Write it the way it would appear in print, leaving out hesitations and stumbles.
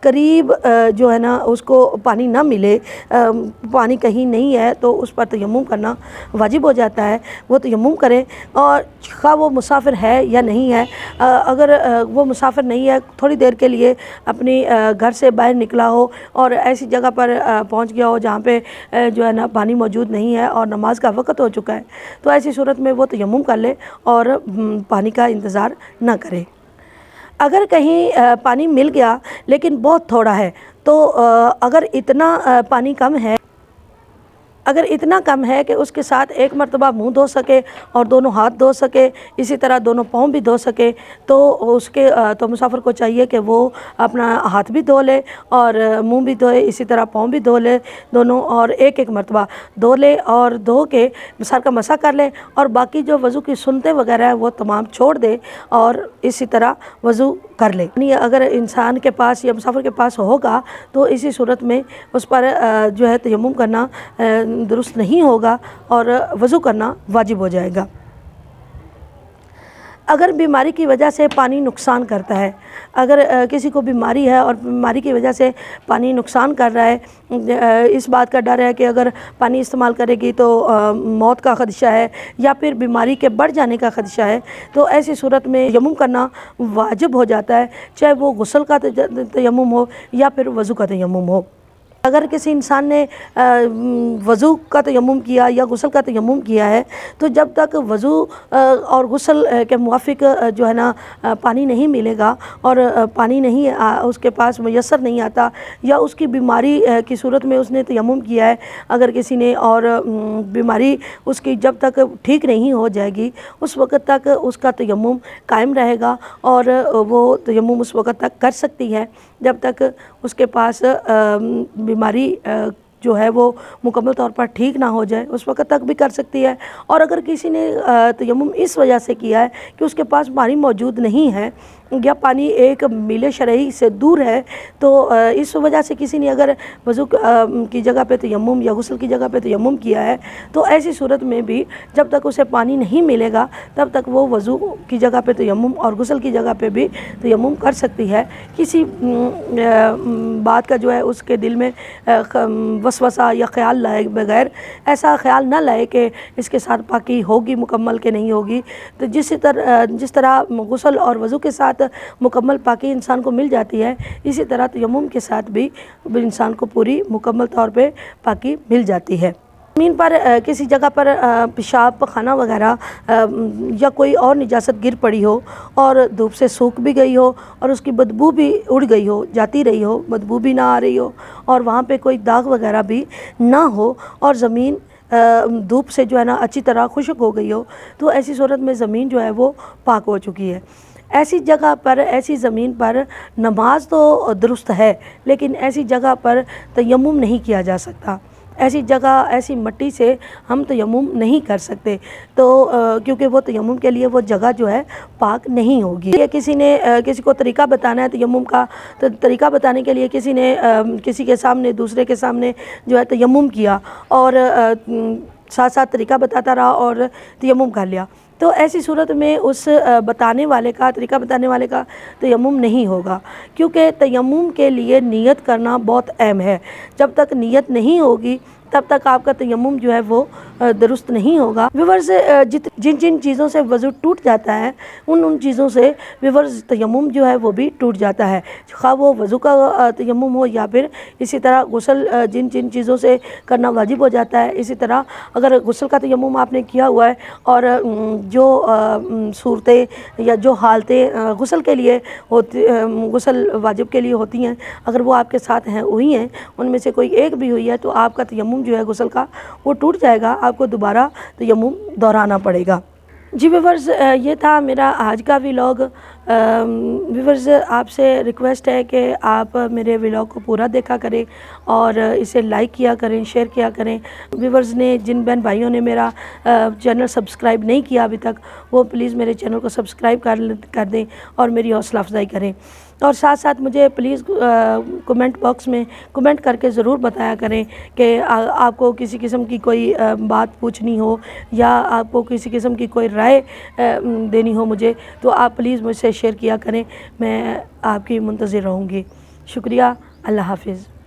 قریب جو ہے نا اس کو پانی نہ ملے، پانی کہیں نہیں ہے، تو اس پر تیمم کرنا واجب ہو جاتا ہے، وہ تیمم کرے، اور خواہ وہ مسافر ہے یا نہیں ہے، اگر وہ مسافر نہیں ہے، تھوڑی دیر کے لیے اپنی گھر سے باہر نکلا ہو اور ایسی جگہ پر پہنچ گیا ہو جہاں پہ جو ہے نا پانی موجود نہیں ہے اور نماز کا وقت ہو چکا ہے، تو ایسی صورت میں وہ تیمم کر لے اور پانی کا انتظار نہ کرے۔ اگر کہیں پانی مل گیا لیکن بہت تھوڑا ہے، تو اگر اتنا پانی کم ہے، اگر اتنا کم ہے کہ اس کے ساتھ ایک مرتبہ منہ دھو سکے اور دونوں ہاتھ دھو سکے، اسی طرح دونوں پاؤں بھی دھو سکے، تو مسافر کو چاہیے کہ وہ اپنا ہاتھ بھی دھو لے اور منہ بھی دھوئے، اسی طرح پاؤں بھی دھو لے دونوں، اور ایک ایک مرتبہ دھو لے، اور دھو کے سر کا مسح کر لے، اور باقی جو وضو کی سنتیں وغیرہ ہیں وہ تمام چھوڑ دے اور اسی طرح وضو کر لے۔ یعنی اگر انسان کے پاس یا مسافر کے پاس ہوگا تو اسی صورت میں اس پر جو ہے تیمم کرنا درست نہیں ہوگا اور وضو کرنا واجب ہو جائے گا۔ اگر بیماری کی وجہ سے پانی نقصان کرتا ہے، اگر کسی کو بیماری ہے اور بیماری کی وجہ سے پانی نقصان کر رہا ہے، اس بات کا ڈر ہے کہ اگر پانی استعمال کرے گی تو موت کا خدشہ ہے یا پھر بیماری کے بڑھ جانے کا خدشہ ہے، تو ایسی صورت میں تیمم کرنا واجب ہو جاتا ہے، چاہے وہ غسل کا تیمم ہو یا پھر وضو کا تیمم ہو۔ اگر کسی انسان نے وضو کا تیمم کیا یا غسل کا تیمم کیا ہے، تو جب تک وضو اور غسل کے موافق جو ہے نا پانی نہیں ملے گا اور پانی نہیں اس کے پاس میسر نہیں آتا، یا اس کی بیماری کی صورت میں اس نے تیمم کیا ہے اگر کسی نے، اور بیماری اس کی جب تک ٹھیک نہیں ہو جائے گی اس وقت تک اس کا تیمم قائم رہے گا، اور وہ تیمم اس وقت تک کر سکتی ہے جب تک اس کے پاس بیماری جو ہے وہ مکمل طور پر ٹھیک نہ ہو جائے، اس وقت تک بھی کر سکتی ہے۔ اور اگر کسی نے تیمم اس وجہ سے کیا ہے کہ اس کے پاس پانی موجود نہیں ہے یا پانی ایک میل شرعی سے دور ہے، تو اس وجہ سے کسی نے اگر وضو کی جگہ پہ تیمم یا غسل کی جگہ پہ تیمم کیا ہے، تو ایسی صورت میں بھی جب تک اسے پانی نہیں ملے گا تب تک وہ وضو کی جگہ پہ تیمم اور غسل کی جگہ پہ بھی تیمم کر سکتی ہے۔ کسی بات کا جو ہے اس کے دل میں وسوسہ یا خیال لائے بغیر، ایسا خیال نہ لائے کہ اس کے ساتھ پاکی ہوگی مکمل کہ نہیں ہوگی، تو جس طرح غسل اور وضو کے ساتھ مکمل پاکی انسان کو مل جاتی ہے، اسی طرح تیمم کے ساتھ بھی انسان کو پوری مکمل طور پہ پاکی مل جاتی ہے۔ زمین پر کسی جگہ پر پیشاب پخانہ وغیرہ یا کوئی اور نجاست گر پڑی ہو اور دھوپ سے سوکھ بھی گئی ہو اور اس کی بدبو بھی اڑ گئی ہو، جاتی رہی ہو، بدبو بھی نہ آ رہی ہو، اور وہاں پہ کوئی داغ وغیرہ بھی نہ ہو، اور زمین دھوپ سے جو ہے نا اچھی طرح خشک ہو گئی ہو، تو ایسی صورت میں زمین جو ہے وہ پاک ہو چکی ہے۔ ایسی جگہ پر، ایسی زمین پر نماز تو درست ہے، لیکن ایسی جگہ پر تیمم نہیں کیا جا سکتا، ایسی جگہ، ایسی مٹی سے ہم تیمم نہیں کر سکتے، تو کیونکہ وہ تیمم کے لیے وہ جگہ جو ہے پاک نہیں ہوگی۔ کسی نے کسی کو طریقہ بتانا ہے تیمم کا، تو طریقہ بتانے کے لیے کسی نے کسی کے سامنے، دوسرے کے سامنے جو ہے تیمم کیا اور ساتھ ساتھ طریقہ بتاتا رہا اور تیمم کر لیا، تو ایسی صورت میں اس بتانے والے کا، طریقہ بتانے والے کا تیمم نہیں ہوگا، کیونکہ تیمم کے لیے نیت کرنا بہت اہم ہے۔ جب تک نیت نہیں ہوگی تب تک آپ کا تیمم جو ہے وہ درست نہیں ہوگا۔ ویورز، جن چیزوں سے وضو ٹوٹ جاتا ہے ان چیزوں سے ویورز تیمم جو ہے وہ بھی ٹوٹ جاتا ہے، خواہ وہ وضو کا تیمم ہو یا پھر اسی طرح غسل جن چیزوں سے کرنا واجب ہو جاتا ہے، اسی طرح اگر غسل کا تیمم آپ نے کیا ہوا ہے اور جو صورتیں یا جو حالتیں غسل کے لیے غسل واجب کے لیے ہوتی ہیں، اگر وہ آپ کے ساتھ ہیں ہوئی ہیں، ان میں سے کوئی ایک بھی ہوئی ہے، تو آپ کا تیمم جو ہے غسل کا وہ ٹوٹ جائے گا، آپ کو دوبارہ تیمم دہرانا پڑے گا۔ جی ویورز، یہ تھا میرا آج کا ویلاگ۔ ویورز، آپ سے ریکویسٹ ہے کہ آپ میرے ویلاگ کو پورا دیکھا کریں اور اسے لائک کیا کریں، شیئر کیا کریں۔ ویورز نے، جن بہن بھائیوں نے میرا چینل سبسکرائب نہیں کیا ابھی تک، وہ پلیز میرے چینل کو سبسکرائب کر دیں اور میری حوصلہ افزائی کریں، اور ساتھ ساتھ مجھے پلیز کمنٹ باکس میں کمنٹ کر کے ضرور بتایا کریں کہ آپ کو کسی قسم کی کوئی بات پوچھنی ہو یا آپ کو کسی قسم کی کوئی رائے دینی ہو مجھے، تو آپ پلیز مجھ سے شیئر کیا کریں، میں آپ کی منتظر رہوں گی۔ شکریہ، اللہ حافظ۔